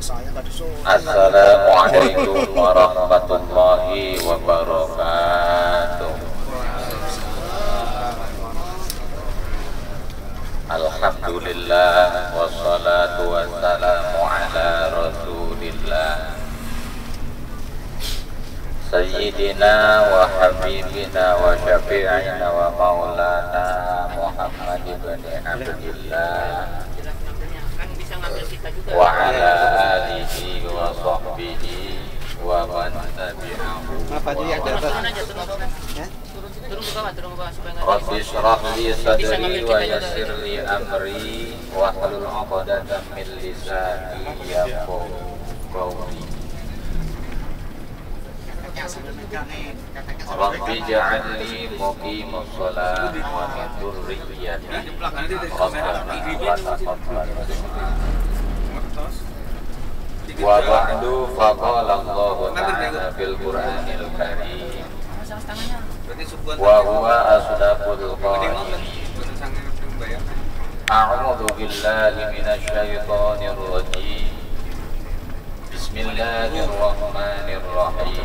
Assalamualaikum warahmatullahi wabarakatuh. Alhamdulillah wassalatu wassalamu ala rasulillah Sayyidina wa habibina wa syafi'ina wa maulana Muhammad ibn Abdillah wa ala alihi wa sahbihi wa man tabi'ahu. Rabbi shrah li sadri wa yassir li amri wa hlul 'uqdatam min lisani yafqahu qawli. Rabbi ja'alni muqimas shalah wa min dzurriyyati rabbana taqabbal. Wa ba'du faqala Allahu ta'ala fil Qur'anil Karim wa huwa asdaqul qa'ilin. A'udzu billahi minasy syaithanir rajim. Bismillahirrahmanirrahim.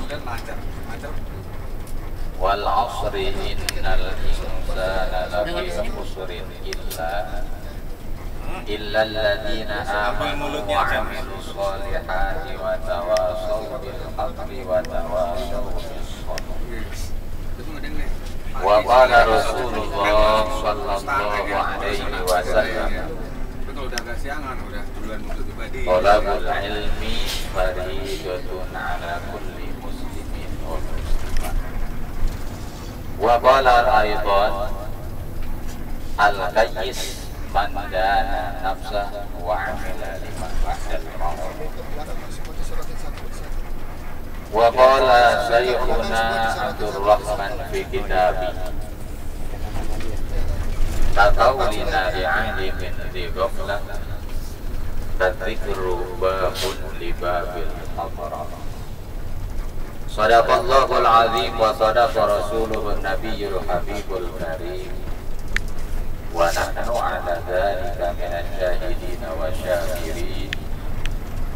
Wal 'asri innal insana lafi khusrin illa alladziina aamanu wa 'amilus shalihati wa tawashaw bil haqqi wa tawashaw bis sabr. Wa qala Rasulullah sallallahu alaihi wasallam, talabul ilmi fariidatun 'ala kulli muslimin wa muslimah. Wa qala aidan, al-qayyis man dana nafsah wa 'amila liman ba'dal maut. Wa qala Syekhuna Abdul Rahman fi kitabi taqawlina li'alimin di ghaflah tadzikru babun li babil hadrat. Sadaqallahul azim wa sadaqa rasuluhun nabiyyul habibul karim wa nahnu ala dhalika minasy syahidin wa syakirin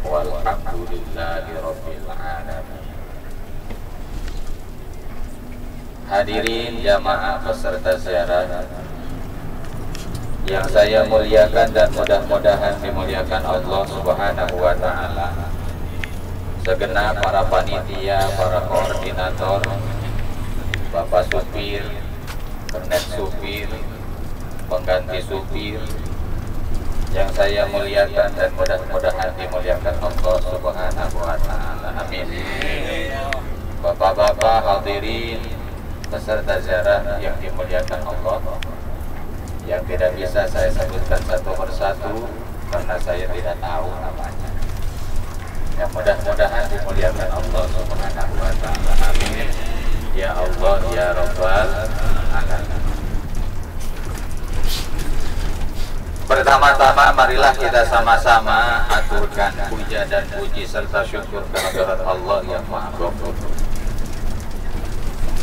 walhamdulillahi rabbil alamin. Hadirin jamaah peserta ziarah yang saya muliakan dan mudah-mudahan dimuliakan Allah Subhanahu wa ta'ala. Segenap para panitia, para koordinator, Bapak supir, kernet supir, pengganti supir yang saya muliakan dan mudah-mudahan dimuliakan Allah Subhanahu wa ta'ala. Amin. Bapak-bapak hadirin peserta ziarah yang dimuliakan Allah, yang tidak bisa saya sebutkan satu persatu karena saya tidak tahu namanya, yang mudah-mudahan dimuliakan Allah Subhanahu wa ta'ala. Amin ya Allah ya Rabbal alamin. Pertama-tama marilah kita sama-sama aturkan puja dan puji serta syukur kehadirat Allah yang Maha Ghafur,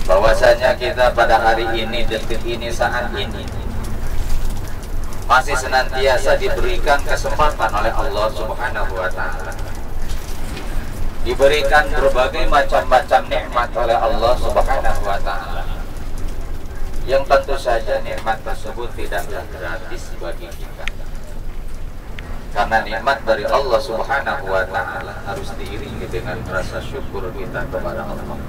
bahwasanya kita pada hari ini, detik ini, saat ini masih senantiasa diberikan kesempatan oleh Allah Subhanahu wa ta'ala, diberikan berbagai macam-macam nikmat oleh Allah Subhanahu wa ta'ala, yang tentu saja nikmat tersebut tidaklah gratis bagi kita, karena nikmat dari Allah Subhanahu wa ta'ala harus diiringi dengan rasa syukur kita kepada Allah.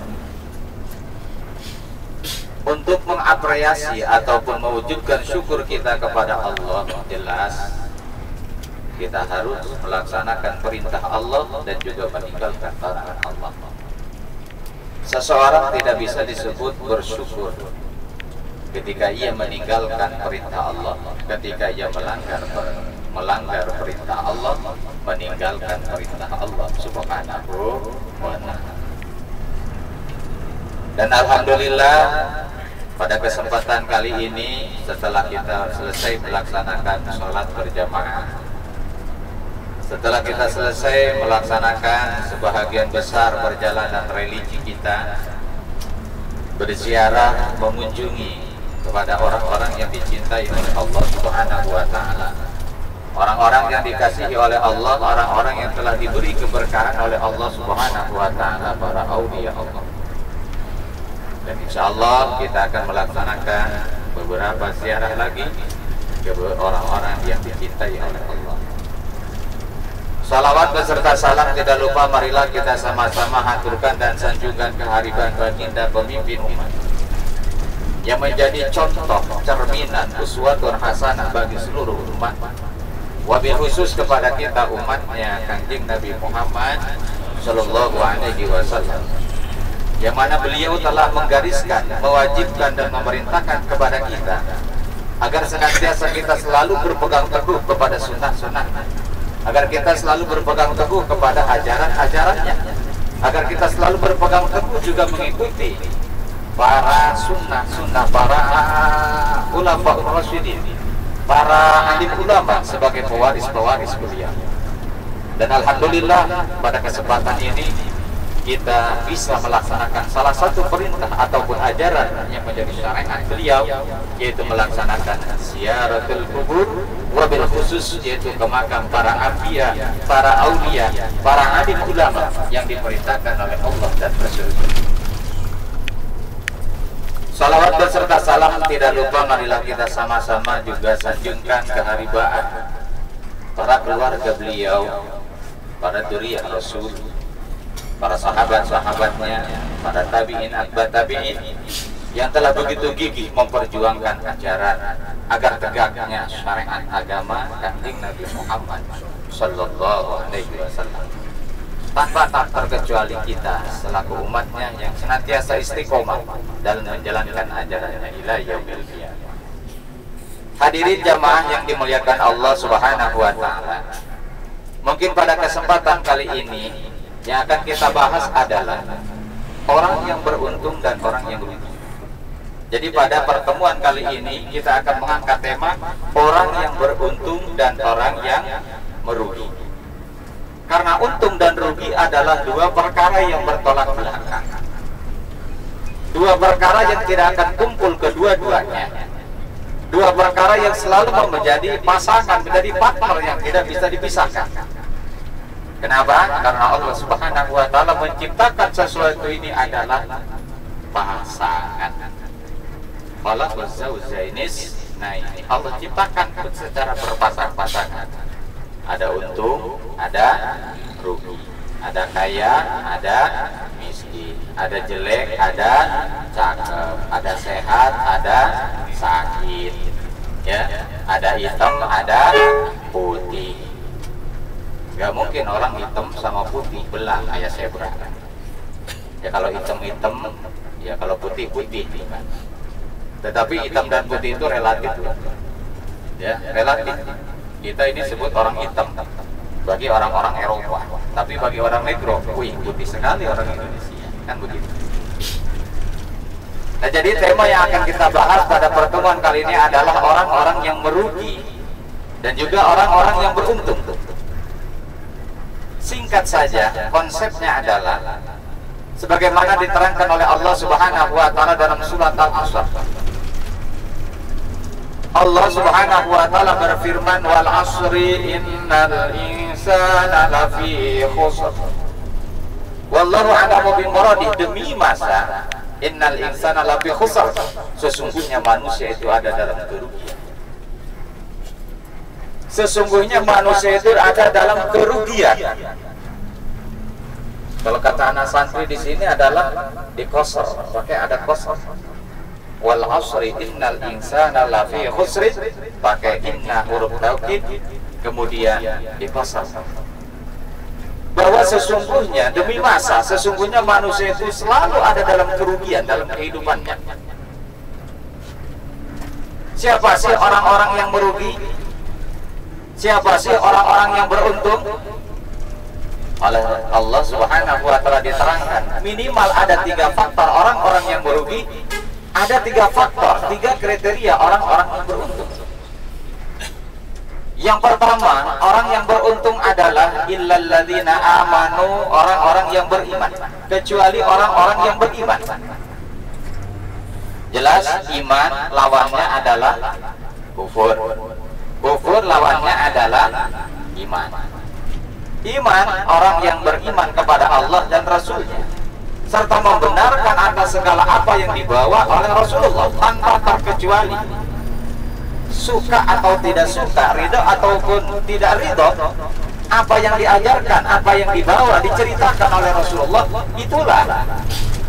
Untuk mengapresiasi ataupun mewujudkan syukur kita kepada Allah, jelas kita harus melaksanakan perintah Allah dan juga meninggalkan larangan Allah. Seseorang tidak bisa disebut bersyukur ketika ia meninggalkan perintah Allah, ketika ia melanggar perintah Allah, meninggalkan perintah Allah Subhanahu wa ta'ala. Dan alhamdulillah pada kesempatan kali ini, setelah kita selesai melaksanakan sholat berjamaah, setelah kita selesai melaksanakan sebahagian besar perjalanan religi kita, berziarah mengunjungi kepada orang-orang yang dicintai oleh Allah Subhanahu wa ta'ala, Orang-orang yang dikasihi oleh Allah, orang-orang yang telah diberi keberkahan oleh Allah Subhanahu wa taala, para aulia Allah. Dan insya Allah kita akan melaksanakan beberapa ziarah lagi ke orang-orang yang dicintai oleh Allah. Salawat beserta salam tidak lupa marilah kita sama-sama haturkan dan sanjungkan kehadiran baginda pemimpin umat yang menjadi contoh cerminan uswatun hasanah bagi seluruh umat, wabil khusus kepada kita umatnya Kanjeng Nabi Muhammad Sallallahu Alaihi Wasallam, yang mana beliau telah menggariskan, mewajibkan dan memerintahkan kepada kita agar senantiasa kita selalu berpegang teguh kepada sunnah-sunnah, agar kita selalu berpegang teguh kepada ajaran-ajarannya, agar kita selalu berpegang teguh juga mengikuti para sunnah-sunnah para ulama rasyidin, para alim ulama sebagai pewaris-pewaris beliau. Dan alhamdulillah pada kesempatan ini kita bisa melaksanakan salah satu perintah ataupun ajaran yang menjadi syariat beliau, yaitu melaksanakan ziaratul kubur, wabil khusus yaitu ke makam para anbiya, para aulia, para alim ulama yang diperintahkan oleh Allah dan Rasulullah. Salawat beserta salam tidak lupa marilah kita sama-sama juga sanjungkan keharibaan para keluarga beliau, para dzurriyyah Rasul, para sahabat-sahabatnya, para tabi'in, atba tabi'in yang telah begitu gigih memperjuangkan ajaran agar tegaknya syariat agama Kanjeng Nabi Muhammad Sallallahu Alaihi Wasallam, tanpa tak terkecuali kita selaku umatnya yang senantiasa istiqomah dalam menjalankan ajarannya ila yaumil qiyamah. Hadirin jamaah yang dimuliakan Allah Subhanahu wa taala, mungkin pada kesempatan kali ini yang akan kita bahas adalah orang yang beruntung dan orang yang rugi. Jadi pada pertemuan kali ini kita akan mengangkat tema orang yang beruntung dan orang yang merugi. Karena untung dan rugi adalah dua perkara yang bertolak belakang, dua perkara yang tidak akan kumpul kedua-duanya, dua perkara yang selalu menjadi pasangan, menjadi partner yang tidak bisa dipisahkan. Kenapa? Karena Allah Subhanahu wa taala menciptakan sesuatu ini adalah pasangan. Khalaqaz zawjainis. Nah, ini Allah ciptakan secara berpasang-pasangan. Ada untung, ada rugi. Ada kaya, ada miskin. Ada jelek, ada cakep. Ada sehat, ada sakit. Ya, ada hitam, ada putih. Gak mungkin orang hitam sama putih belah kayak zebra. Ya kalau hitam-hitam, ya kalau putih-putih. Tetapi hitam dan putih itu relatif loh. Ya, relatif. Kita ini sebut orang hitam bagi orang-orang Eropa, tapi bagi orang negro, wih putih sekali orang Indonesia. Kan begitu. Nah, jadi tema yang akan kita bahas pada pertemuan kali ini adalah orang-orang yang merugi dan juga orang-orang yang beruntung. Singkat saja, konsepnya adalah sebagaimana diterangkan oleh Allah Subhanahu wa taala dalam surat Al-Asr. Allah Subhanahu wa taala berfirman, wal asri innal insana lafi khusr. Wallahu a'lamu bi muradi, demi masa innal insana lafi khusr, sesungguhnya manusia itu ada dalam kerugian. Sesungguhnya manusia itu ada dalam kerugian. Kalau kata anak santri di sini adalah dikosor, pakai ada kosor. Wal asri innal insana lafi khusr, pakai inna huruf taukid, kemudian dikosor. Bahwa sesungguhnya demi masa, sesungguhnya manusia itu selalu ada dalam kerugian dalam kehidupannya. Siapa sih orang-orang yang merugi? Siapa sih orang-orang yang beruntung? Oleh Allah Subhanahu wa taala diterangkan minimal ada 3 faktor orang-orang yang merugi. Ada 3 faktor, 3 kriteria orang-orang yang beruntung. Yang pertama, orang yang beruntung adalah illal ladzina amanu, orang-orang yang beriman, kecuali orang-orang yang beriman. Jelas iman lawannya adalah kufur. Kufur lawannya adalah iman. Iman, orang yang beriman kepada Allah dan Rasulnya, serta membenarkan atas segala apa yang dibawa oleh Rasulullah tanpa terkecuali. Suka atau tidak suka, ridho ataupun tidak ridho, apa yang diajarkan, apa yang dibawa, diceritakan oleh Rasulullah, itulah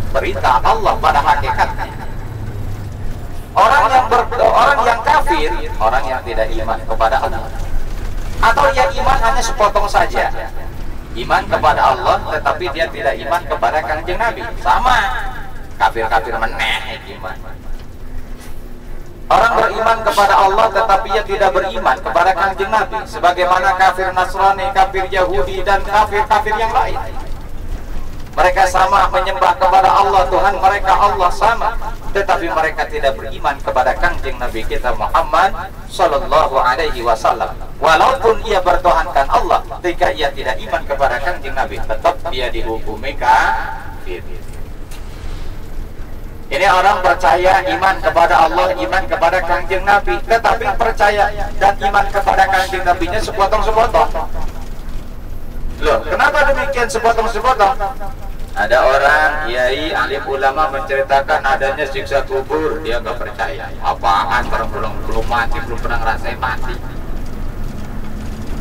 berita Allah pada hakikatnya. Orang yang kafir, orang yang tidak iman kepada Allah, atau yang iman hanya sepotong saja, iman kepada Allah tetapi dia tidak iman kepada Kanjeng Nabi, sama kafir-kafir meneh iman. Orang beriman kepada Allah tetapi dia tidak beriman kepada Kanjeng Nabi, sebagaimana kafir Nasrani, kafir Yahudi, dan kafir-kafir yang lain. Mereka sama menyembah kepada Allah, Tuhan mereka Allah sama, tetapi mereka tidak beriman kepada Kanjeng Nabi kita Muhammad Sallallahu Alaihi Wasallam. Walaupun ia bertuhankan Allah, ketika ia tidak iman kepada Kanjeng Nabi, tetap dia dihukumi kafir. Ini orang percaya iman kepada Allah, iman kepada Kanjeng Nabi, tetapi percaya dan iman kepada Kanjeng Nabinya sepotong-sepotong. Loh, kenapa demikian sepotong-sepotong? Ada orang, kiai, alim ulama menceritakan adanya siksa kubur, dia gak percaya. Apaan, orang belum mati, belum pernah ngerasain mati.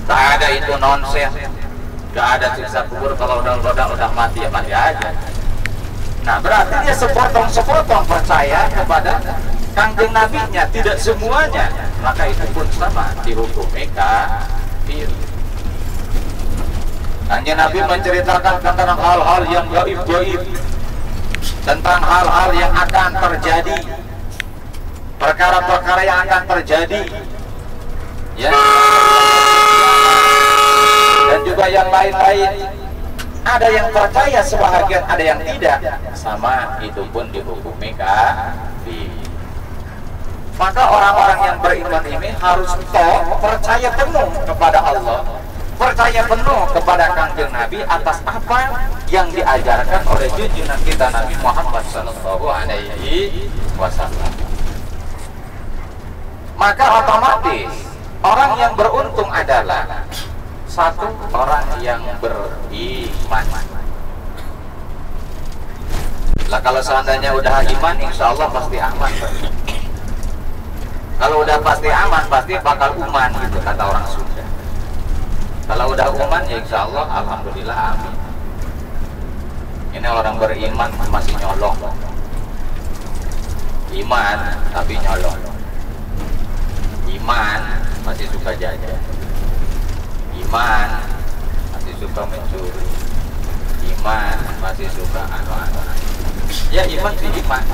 Tak ada, itu nonsen. Gak ada siksa kubur, kalau udah mati ya mati aja. Nah, berarti dia sepotong-sepotong percaya kepada Kanjeng Nabinya, tidak semuanya. Maka itu pun sama, dihukumi kafir. Kanjeng Nabi menceritakan tentang hal-hal yang gaib-gaib, tentang hal-hal yang akan terjadi, perkara-perkara yang akan terjadi, ya, dan juga yang lain-lain. Ada yang percaya sebahagian, ada yang tidak, sama itu pun dihukumi kafir. Maka orang-orang yang beriman ini harus percaya penuh kepada Allah, percaya penuh kepada Kanjeng Nabi atas apa yang diajarkan oleh junjungan kita Nabi Muhammad Sallallahu Alaihi Wasallam. Maka otomatis orang yang beruntung adalah satu, orang yang beriman. Lah kalau seandainya udah iman, insya Allah pasti aman. Kalau udah pasti aman, pasti bakal uman gitu kata orang Sunda. Kalau udah uman ya insya Allah alhamdulillah amin. Ini orang beriman masih nyolong. Iman tapi nyolong. Iman masih suka jajan. Iman masih suka mencuri. Iman masih suka anu-anu. Ya iman sih iman,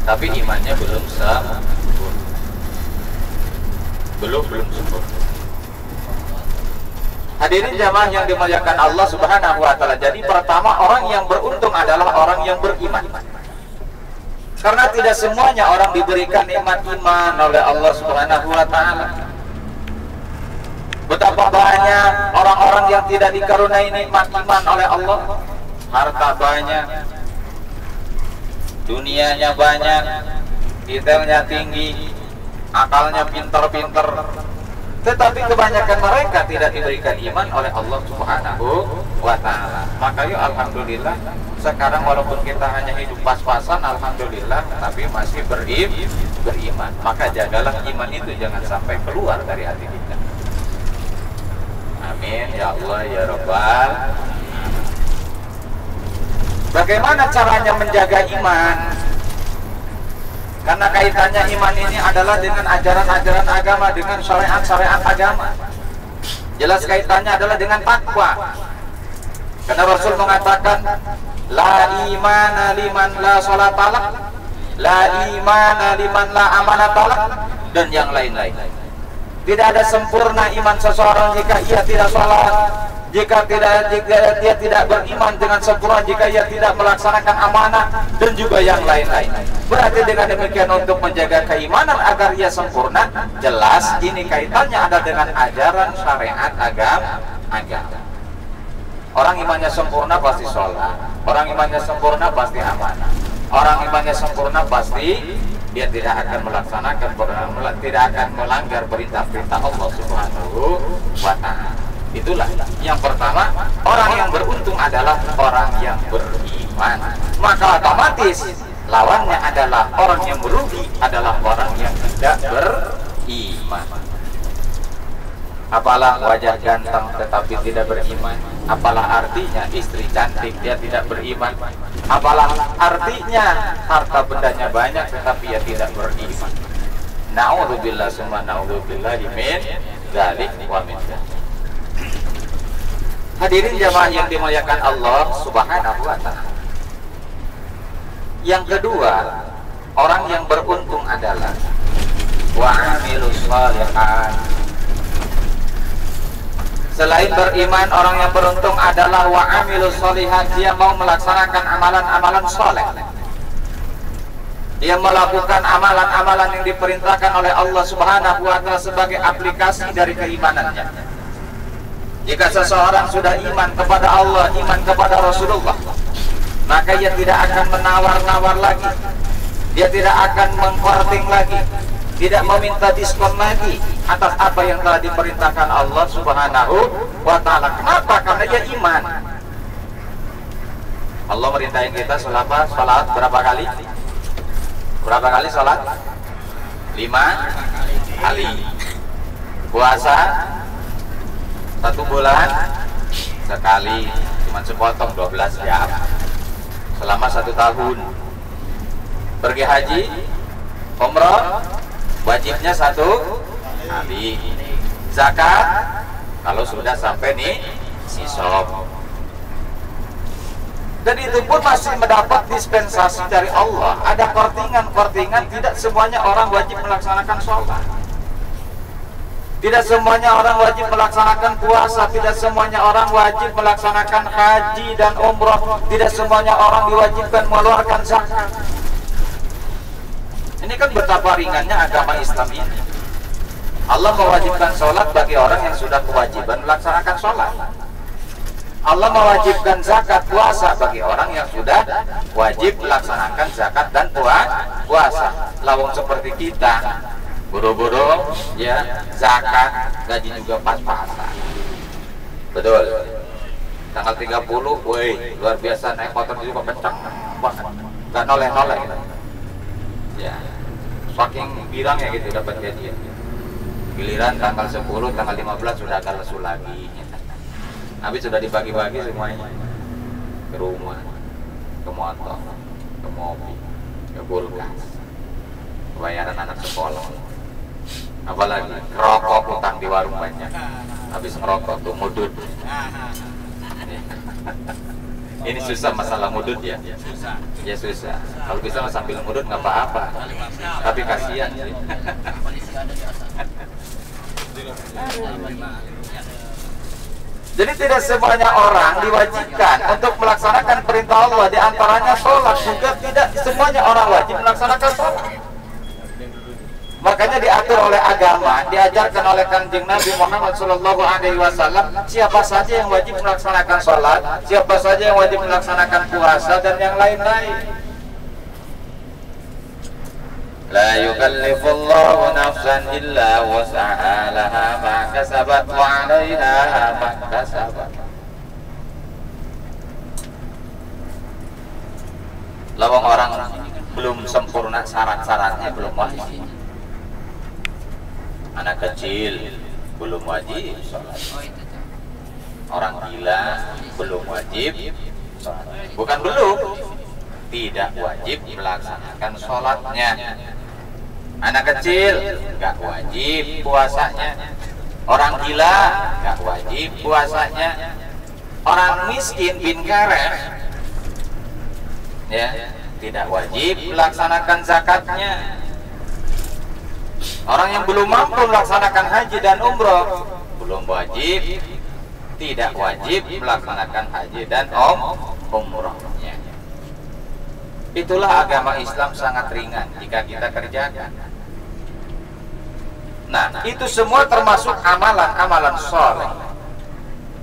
tapi imannya belum sempurna. Belum sempurna. Hadirin jamaah yang dimuliakan Allah Subhanahu wa taala. Jadi pertama, orang yang beruntung adalah orang yang beriman. Karena tidak semuanya orang diberikan nikmat iman oleh Allah Subhanahu wa taala. Betapa banyak orang-orang yang tidak dikaruniai nikmat iman oleh Allah. Harta banyak, dunianya banyak, detailnya tinggi, akalnya pinter-pinter, tetapi kebanyakan mereka tidak diberikan iman oleh Allah Subhanahu wa taala. Maka yuk alhamdulillah sekarang walaupun kita hanya hidup pas-pasan, alhamdulillah, tapi masih beriman. Maka jagalah iman itu jangan sampai keluar dari hati kita. Amin ya Allah ya Rabbal. Bagaimana caranya menjaga iman? Karena kaitannya iman ini adalah dengan ajaran-ajaran agama, dengan syariat-syariat agama. Jelas kaitannya adalah dengan takwa. Karena Rasul mengatakan, la imana liman la sholatalak, la imana liman la amanatalak, dan yang lain-lain. Tidak ada sempurna iman seseorang jika ia tidak sholat, jika dia tidak beriman dengan sempurna, jika ia tidak melaksanakan amanah, dan juga yang lain-lain. Berarti dengan demikian untuk menjaga keimanan agar ia sempurna, jelas ini kaitannya ada dengan ajaran syariat agama. Orang imannya sempurna pasti sholat, orang imannya sempurna pasti amanah, orang imannya sempurna pasti dia tidak akan melaksanakan, tidak akan melanggar perintah-perintah Allah Subhanahu wa Ta'ala. Itulah yang pertama, orang yang beruntung adalah orang yang beriman. Maka otomatis lawannya adalah orang yang merugi adalah orang yang tidak beriman. Apalah wajah ganteng tetapi tidak beriman? Apalah artinya istri cantik dia tidak beriman? Apalah artinya harta bendanya banyak tetapi dia tidak beriman? Na'udzubillah summa na'udzubillahi min dzalik wa min dzalik. Hadirin jamaah yang dimuliakan Allah Subhanahu wa Ta'ala. Yang kedua, orang yang beruntung adalah wa 'amilus shalihat. Selain beriman, orang yang beruntung adalah wa 'amilus shalihat, dia mau melaksanakan amalan-amalan soleh. Dia melakukan amalan-amalan yang diperintahkan oleh Allah Subhanahu wa Ta'ala sebagai aplikasi dari keimanannya. Jika seseorang sudah iman kepada Allah, iman kepada Rasulullah, maka ia tidak akan menawar-nawar lagi, dia tidak akan mengkorting lagi, tidak meminta diskon lagi atas apa yang telah diperintahkan Allah Subhanahu wa Ta'ala. Kenapa? Karena dia iman. Allah merintahin kita salat berapa kali? Berapa kali salat? 5 kali. Puasa 1 bulan sekali, cuma sepotong 12 jam selama 1 tahun. Pergi haji, umrah wajibnya 1 kali. Zakat kalau sudah sampai nih nisab. Dan itu pun masih mendapat dispensasi dari Allah. Ada kortingan-kortingan, tidak semuanya orang wajib melaksanakan sholat, tidak semuanya orang wajib melaksanakan puasa, tidak semuanya orang wajib melaksanakan haji dan umrah, tidak semuanya orang diwajibkan mengeluarkan zakat. Ini kan betapa ringannya agama Islam ini. Allah mewajibkan sholat bagi orang yang sudah kewajiban melaksanakan sholat. Allah mewajibkan zakat puasa bagi orang yang sudah wajib melaksanakan zakat dan puasa. Lawang seperti kita, buru-buru ya zakat, gaji juga pas-pasan. Betul. Tanggal 30, woi, luar biasa, naik motor juga kencang banget. Gak noleh-noleh gitu. Ya, saking girangnya gitu dapat gaji. Giliran tanggal 10, tanggal 15 sudah agak lesu lagi. Habis sudah dibagi-bagi semuanya ke rumah, ke motor, ke mobil, ke kulkas, bayaran anak sekolah. Apalagi rokok, utang di warung banyak. Habis ngerokok tuh mudut. Ini susah masalah mudut ya. Ya susah. Kalau bisa sambil mudut nggak apa-apa. Tapi kasihan sih. Jadi tidak semuanya orang diwajibkan untuk melaksanakan perintah Allah. Di antaranya sholat juga tidak semuanya orang wajib melaksanakan sholat. Makanya diatur oleh agama, diajarkan oleh Kanjeng Nabi Muhammad SAW, siapa saja yang wajib melaksanakan sholat, siapa saja yang wajib melaksanakan puasa dan yang lain-lain. La yukallifullahu nafsan illa wus'aha laha ma kasabat wa 'alaiha ma kasabat. Lawang orang belum sempurna syarat-syaratnya belum wajib. Anak kecil belum wajib sholat. Orang gila belum wajib sholat. Bukan belum, tidak wajib melaksanakan sholatnya. Anak kecil nggak wajib puasanya. Orang gila nggak wajib puasanya. Orang miskin bin karet ya tidak wajib melaksanakan zakatnya. Orang yang belum mampu melaksanakan haji dan umroh belum wajib, tidak wajib melaksanakan haji dan umrohnya. Itulah agama Islam sangat ringan jika kita kerjakan. Nah, itu semua termasuk amalan-amalan soleh.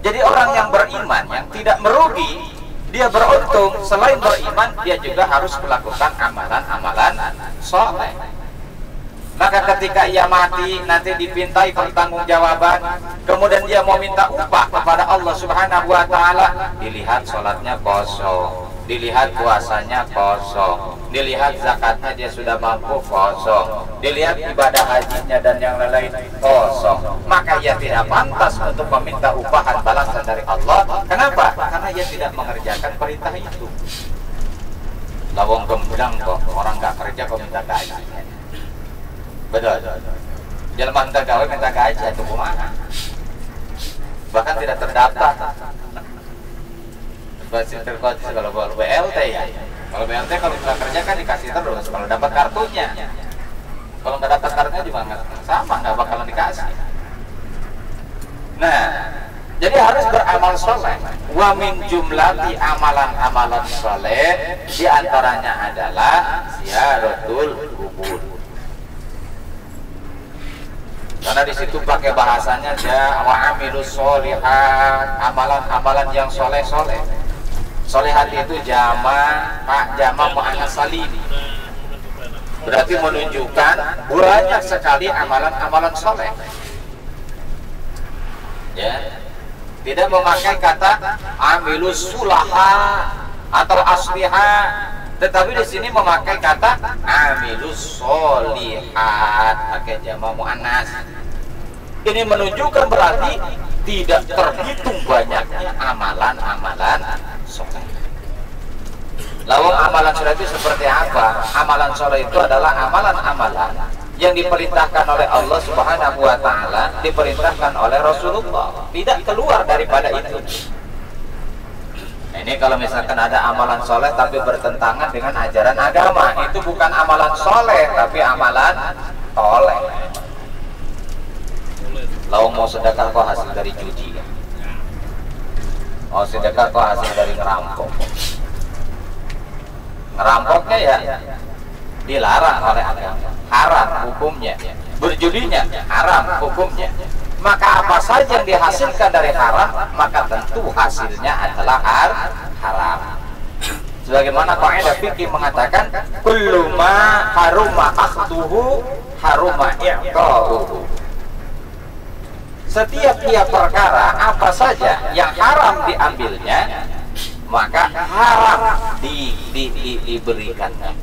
Jadi orang yang beriman, yang tidak merugi, dia beruntung. Selain beriman, dia juga harus melakukan amalan-amalan soleh. Maka ketika ia mati, nanti dipintai pertanggungjawaban, kemudian dia mau minta upah kepada Allah Subhanahu wa Ta'ala, dilihat sholatnya kosong, dilihat puasanya kosong, dilihat zakatnya dia sudah mampu kosong, dilihat ibadah hajinya dan yang lain kosong, maka ia tidak pantas untuk meminta upahan balasan dari Allah. Kenapa? Karena ia tidak mengerjakan perintah itu. Lawang gemblang kok, orang nggak kerja kok minta gaji. Betul. Jelma minta gawe minta gaji itu kumaha? Bahkan tidak terdaftar. Kalau BLT ya. Kalau BLT kalau kita kerja kan dikasih terus. Kalau dapat kartunya. Kalau nggak dapat kartunya juga sama, nggak bakalan dikasih. Nah, jadi harus beramal soleh. Wa min jumlati amalan-amalan soleh diantaranya adalah ziyaratul kubur. Karena di situ pakai bahasanya wa amilus sholihat, amalan-amalan yang soleh-soleh. Solehat itu jama muannas salim. Berarti menunjukkan banyak sekali amalan-amalan soleh. Ya, tidak memakai kata amilus sulaha atau asliha, tetapi di sini memakai kata amilus sholihat, pakai jama muannas. Ini menunjukkan berarti tidak terhitung banyaknya amalan-amalan soleh. Lalu amalan soleh itu seperti apa? Amalan soleh itu adalah amalan-amalan yang diperintahkan oleh Allah Subhanahu wa Ta'ala, diperintahkan oleh Rasulullah, tidak keluar daripada itu. Ini kalau misalkan ada amalan soleh tapi bertentangan dengan ajaran agama, itu bukan amalan soleh tapi amalan toleh. Lalu mau sedekah kok hasil dari judi, mau sedekah kok hasil dari ngerampok. Ngerampoknya ya dilarang oleh agama, haram hukumnya. Berjudinya haram hukumnya. Maka apa saja yang dihasilkan dari haram, maka tentu hasilnya adalah haram. Sebagaimana kaidah fikih mengatakan, kullu ma haruma akhduhu haruma i'ta'uhu. Setiap perkara apa saja yang haram diambilnya, maka haram diberikannya.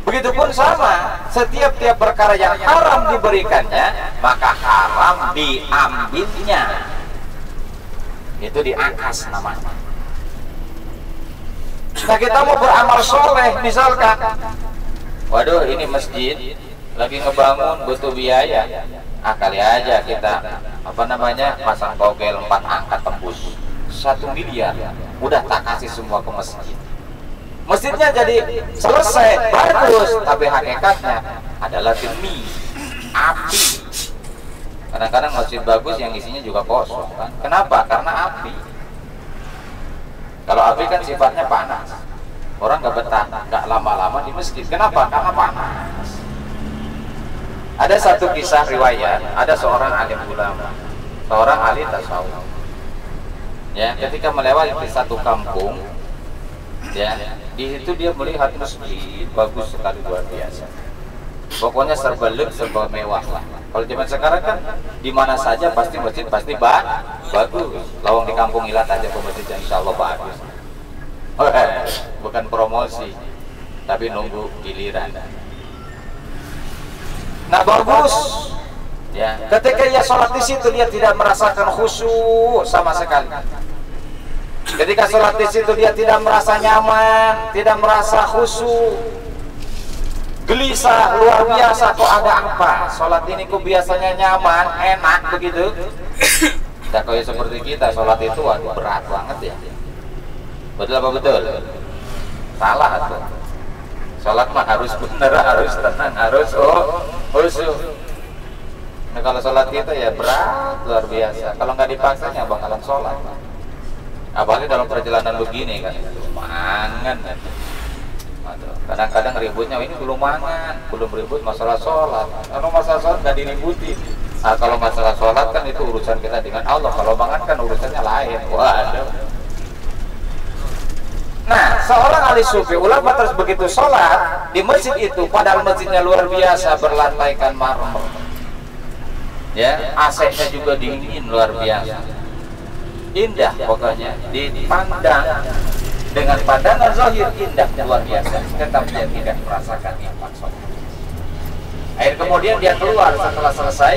Begitupun sama, setiap perkara yang haram diberikannya, maka haram diambilnya. Itu diangkas namanya. Nah, kita mau beramal soleh, misalkan, waduh ini masjid lagi ngebangun butuh biaya, kali aja kita pasang togel 4 angka tembus 1 miliar, udah tak kasih semua ke masjid. Masjidnya jadi selesai, bagus, tapi hakikatnya adalah demi api. Kadang-kadang masjid bagus yang isinya juga kosong kan? Kenapa? Karena api. Kalau api kan sifatnya panas, orang nggak betah, nggak lama-lama di masjid. Kenapa? Karena panas. Ada satu kisah riwayat, ada seorang alim ulama, seorang ahli tasawuf. Ya, ketika melewati satu kampung, ya, di situ dia melihat masjid bagus sekali, luar biasa. Pokoknya serba lep, serba mewah lah. Kalau zaman sekarang kan di mana saja pasti masjid pasti bagus. Lawang di kampung Ilat aja ke masjid yang insya Allah bagus. Bukan promosi, tapi nunggu giliran. Nah, bagus. Ya, ketika ia sholat di situ dia tidak merasakan khusyuk sama sekali. Ketika sholat di situ dia tidak merasa nyaman, tidak merasa khusyuk, gelisah luar biasa. Kok ada apa? Sholat ini kok biasanya nyaman, enak begitu. Tidak kayak seperti kita sholat itu waduh berat banget ya. Betul apa betul? Salah tuh. Sholat mah harus benar, harus tenang, harus khusyuk. Nah, kalau sholat kita ya berat luar biasa. Kalau nggak dipaksanya bakalan sholat. Apalagi dalam perjalanan begini kan, mangan. Kadang-kadang ributnya ini belum mangan, belum ribut masalah sholat. Kalau masalah sholat nggak diributin. Nah, kalau masalah sholat kan itu urusan kita dengan Allah. Kalau mangan kan urusannya lain. Waduh. oleh sufi, ulama terus begitu sholat di masjid itu, padahal masjidnya luar biasa, berlantaikan marmer, ya, AC-nya juga dingin luar biasa, indah pokoknya, dipandang dengan pandangan zahir indah luar biasa, tetapi dia tidak merasakan nikmat sholat. Akhir kemudian dia keluar setelah selesai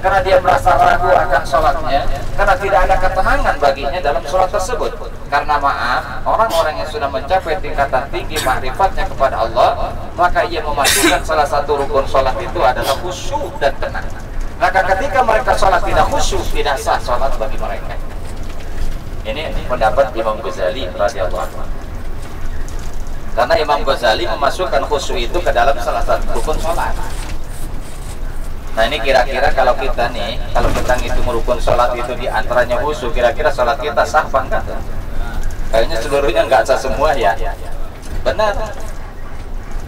karena dia merasa ragu akan sholatnya, karena tidak ada ketenangan baginya dalam sholat tersebut. Karena maaf, orang-orang yang sudah mencapai tingkatan tinggi makrifatnya kepada Allah, maka ia memasukkan salah satu rukun sholat itu adalah khusyuk dan tenang. Maka ketika mereka sholat tidak khusyuk, tidak sah sholat bagi mereka. Ini pendapat Imam Ghazali radhiyallahu anhu. Karena Imam Ghazali memasukkan khusyuk itu ke dalam salah satu rukun sholat. Nah ini kira-kira kalau kita nih, kalau kita ngitung rukun sholat itu di antaranya khusyuk, kira-kira sholat kita sah apa enggak? Kayaknya seluruhnya enggak sah semua ya. Benar.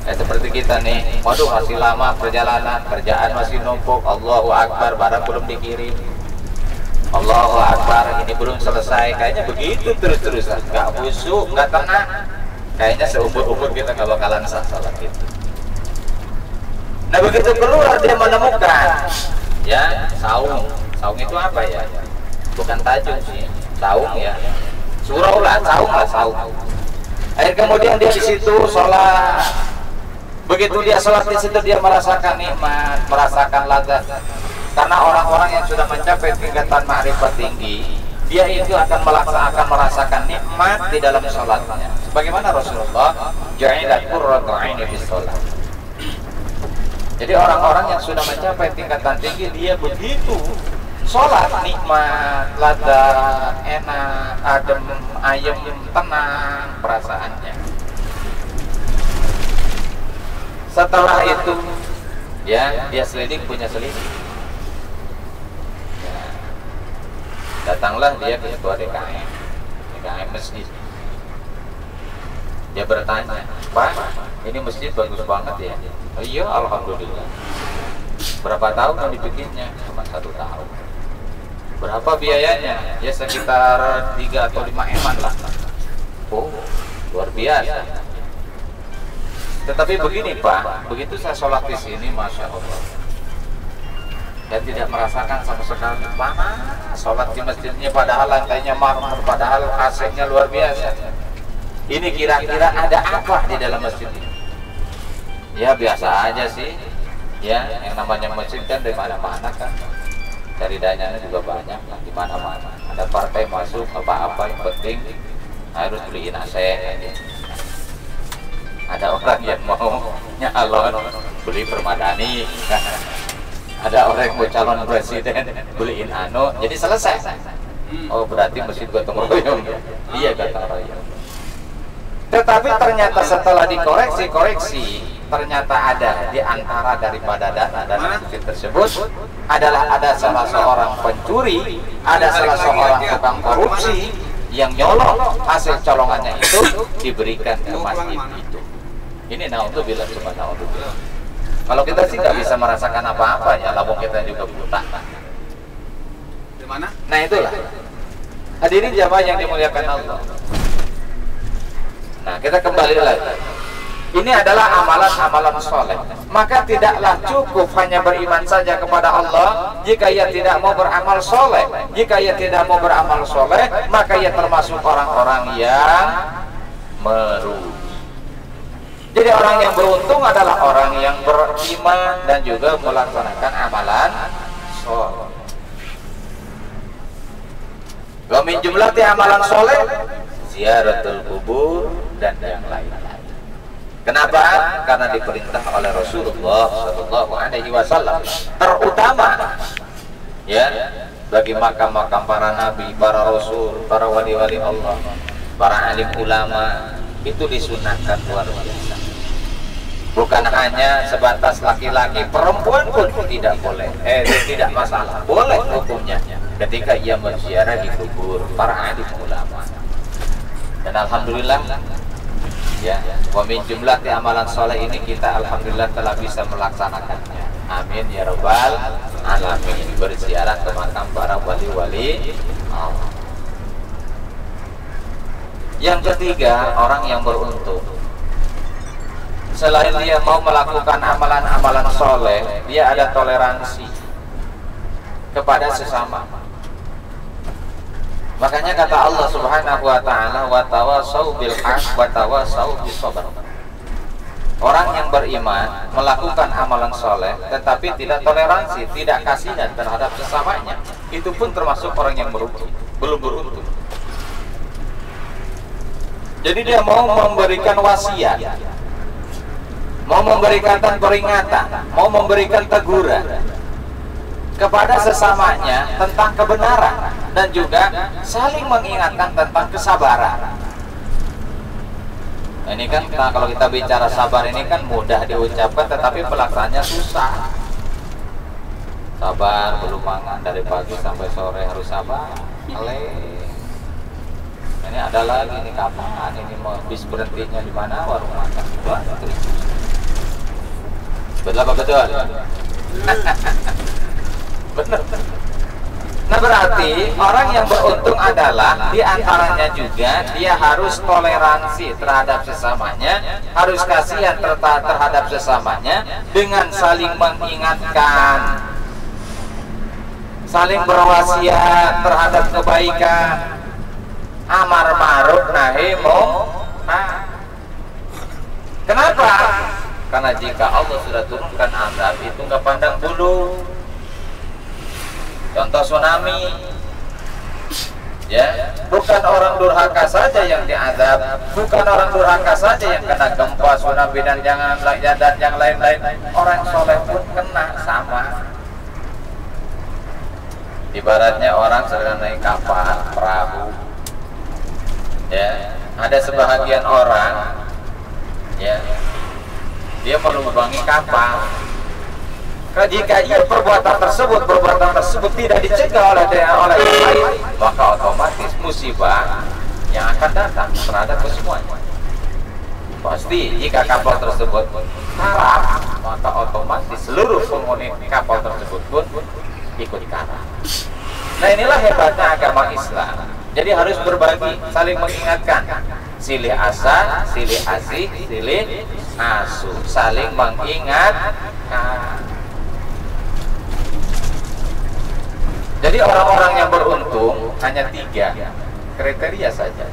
Seperti kita nih, waduh masih lama perjalanan, kerjaan masih numpuk, Allahu Akbar, barang belum dikirim, Allahu Akbar, ini belum selesai, kayaknya begitu terus-terusan, enggak khusyuk, enggak tenang. Kayaknya seumur-umur kita enggak bakalan sah sholat itu. Nah begitu keluar dia menemukan, ya, saung. Saung itu apa ya? Bukan tajung sih, saung ya. Surau lah, saung lah, saung. Akhir kemudian dia di situ sholat. Begitu dia sholat di situ dia merasakan nikmat, merasakan lazat. Karena orang-orang yang sudah mencapai tingkatan ma'rifat tinggi, dia itu akan merasakan nikmat di dalam sholatnya. Sebagaimana Rasulullah, ja'ilat qurratu 'aini fi sholat. Jadi orang-orang yang sudah mencapai tingkatan tinggi, dia begitu sholat nikmat, lazat, enak, adem, ayem, tenang perasaannya. Setelah itu, ya, dia selidik, punya selidik. Ya. Datanglah dia ke ketua DKM masjid. Dia bertanya, Pak, ini masjid bagus banget ya? Oh iya, alhamdulillah. Berapa tahun yang dibikinnya? Cuma 1 tahun. Berapa biayanya? Ya sekitar 3 atau 5 eman lah. Oh, luar biasa. Tetapi begini Pak, begitu saya sholat di sini, masya Allah, saya tidak merasakan sama sekali panas. Sholat di masjidnya padahal lantainya marmer, padahal AC-nya luar biasa. Ini kira-kira ada apa di dalam masjid ini? Ya biasa aja sih. Ya, yang namanya masjid kan dari mana-mana kan. Cari dananya juga banyak kan, di mana-mana. Ada partai masuk apa-apa, yang penting harus beliin AC aja. Ada orang yang mau nyalon beli permadani. Ada orang yang mau calon presiden beliin jadi selesai. Oh berarti masjid gotong royong. Iya gotong royong. Tetapi ternyata setelah dikoreksi, ternyata ada di antara daripada dana masjid tersebut ada salah seorang pencuri, ada salah seorang tukang korupsi yang nyolong hasil colongannya itu diberikan ke masjid itu. Ini naudzubillah, cuma naudzubillah. Kalau kita sih nggak bisa merasakan apa-apa ya, labung kita juga buta. Di mana? Nah itulah. Hadirin jamaah yang dimuliakan Allah. Nah kita kembali lagi. Ini adalah amalan-amalan soleh. Maka tidaklah cukup hanya beriman saja kepada Allah jika ia tidak mau beramal soleh. Jika ia tidak mau beramal soleh, maka ia termasuk orang-orang yang merugi. Jadi orang yang beruntung adalah orang yang beriman dan juga melaksanakan amalan soleh. Wa min jumlati amalan soleh ziaratul kubur dan yang lain-lain. Kenapa? Karena diperintah oleh Rasulullah Shallallahu Alaihi Wasallam, terutama ya bagi makam-makam para nabi, para rasul, para wali-wali Allah, para alim ulama, itu disunahkan luar biasa. Bukan hanya sebatas laki-laki, perempuan pun tidak boleh, tidak masalah, boleh hukumnya ketika ia berziarah di kubur para alim ulama. Dan alhamdulillah ya, wa min jumlati amalan soleh ini kita alhamdulillah telah bisa melaksanakannya. Amin ya rabbal alamin. Berziarah ke makam para wali-wali Allah. Yang ketiga, orang yang beruntung. Selain dia mau melakukan amalan-amalan soleh, dia ada toleransi kepada sesama. Makanya kata Allah Subhanahu wa ta'ala, wa tawasau bil haq wa tawasau bis sabr. Orang yang beriman melakukan amalan soleh tetapi tidak toleransi, tidak kasihan terhadap sesamanya, itu pun termasuk orang yang merugi, belum beruntung. Jadi dia mau memberikan wasiat, mau memberikan peringatan, mau memberikan teguran kepada sesamanya tentang kebenaran dan juga saling mengingatkan tentang kesabaran. Ini kan kalau kita bicara sabar ini kan mudah diucapkan tetapi pelaksanaannya susah. Sabar, belum makan dari pagi sampai sore harus sabar. Ini ada lagi nih, kapan ini mau bis berhentinya di mana, warung makan. Betul apa betul? Benar. Nah berarti orang yang beruntung adalah diantaranya juga dia harus toleransi terhadap sesamanya, harus kasihan terhadap sesamanya dengan saling mengingatkan, saling berwasiat terhadap kebaikan, amar ma'ruf nahi munkar. Kenapa? Karena jika Allah sudah turunkan azab itu nggak pandang bulu. Contoh tsunami, ya, bukan orang durhaka saja yang diazab, bukan orang durhaka saja yang kena gempa, tsunami dan yang lain-lain. Orang soleh pun kena sama. Ibaratnya orang sedang naik kapal, perahu, ya, ada sebahagian orang, ya, dia melubangi kapal. Jika ia perbuatan tersebut tidak dicegah oleh yang lain, maka otomatis musibah yang akan datang terhadap kesemuanya. Pasti jika kapal tersebut karam, maka otomatis seluruh penghuni kapal tersebut pun ikut karam. Nah inilah hebatnya agama Islam. Jadi harus berbagi, saling mengingatkan. Silih asa, silih asih, silih asuh, saling mengingatkan. Jadi orang-orang yang beruntung hanya 3 kriteria saja.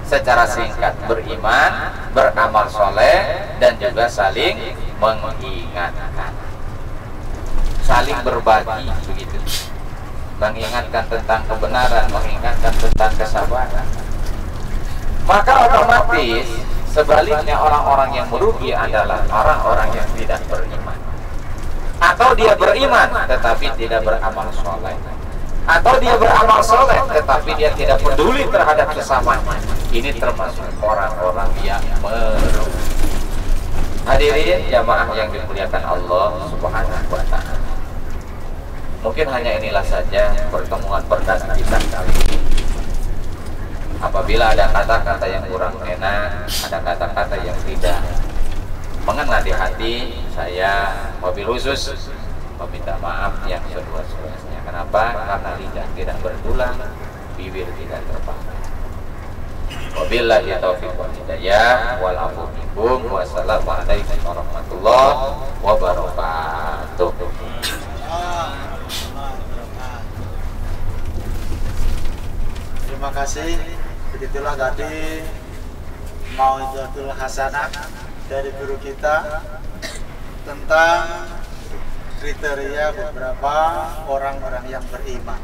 Secara singkat, beriman, beramal soleh, dan juga saling mengingatkan, saling berbagi, begitu. Mengingatkan tentang kebenaran, mengingatkan tentang kesabaran. Maka otomatis sebaliknya orang-orang yang merugi adalah orang-orang yang tidak beriman, atau dia beriman tetapi tidak beramal soleh, atau dia beramal soleh tetapi dia tidak peduli terhadap sesamanya. Ini termasuk orang-orang yang merugi. Hadirin jamaah yang dimuliakan Allah Subhanahu wa ta'ala, mungkin hanya inilah saja pertemuan perdana kita kali ini. Apabila ada kata-kata yang kurang enak, ada kata-kata yang tidak mengena di hati, saya wabil khusus meminta maaf yang seluas-luasnya. Kenapa? Karena lidah tidak bertulang, bibir tidak terpakai. Wabillahi taufiq wal hidayah, wal afu minkum, wassalamualaikum warahmatullahi wabarakatuh. Terima kasih. Begitulah tadi Mau'izatul Hasanah dari guru kita tentang kriteria beberapa orang-orang yang beriman,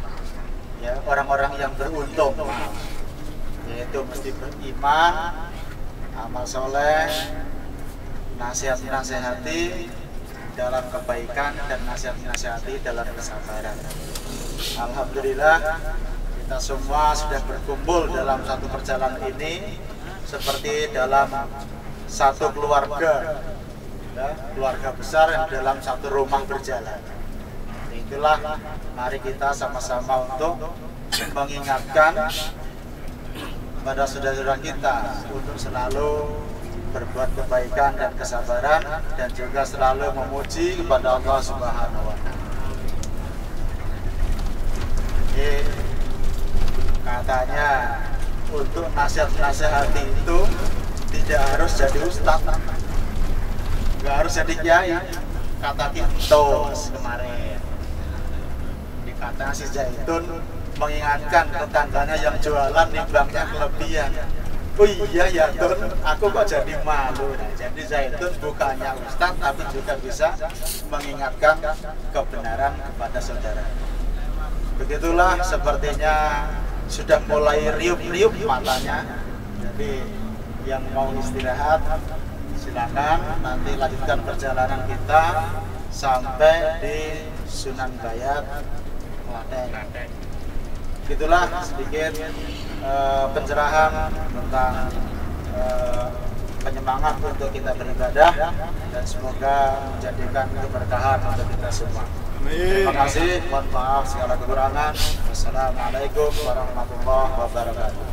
ya, orang-orang yang beruntung, yaitu mesti beriman, amal soleh, nasihat-nasihati dalam kebaikan, dan nasihat-nasihati dalam kesabaran. Alhamdulillah kita semua sudah berkumpul dalam satu perjalanan ini seperti dalam satu keluarga, ya, keluarga besar yang dalam satu rumah berjalan. Itulah mari kita sama-sama untuk mengingatkan kepada saudara-saudara kita untuk selalu berbuat kebaikan dan kesabaran, dan juga selalu memuji kepada Allah Subhanahu wa ta'ala. Katanya untuk nasihat-nasihati itu tidak harus jadi ustaz, nggak harus jadi kiai. Kata Kintos kemarin, dikata si Zaitun mengingatkan tetangganya yang jualan nimbangnya kelebihan. Oh iya ya Tun, aku kok jadi malu. Nah, jadi Zaitun bukannya ustaz tapi juga bisa mengingatkan kebenaran kepada saudara. Begitulah sepertinya sudah mulai riup-riup matanya. Jadi yang mau istirahat silakan, nanti lanjutkan perjalanan kita sampai di Sunan Bayat, Klaten. Itulah sedikit pencerahan tentang penyemangat untuk kita beribadah, dan semoga menjadikan keberkahan untuk kita semua. Terima kasih, mohon maaf segala kekurangan. Wassalamualaikum warahmatullahi wabarakatuh.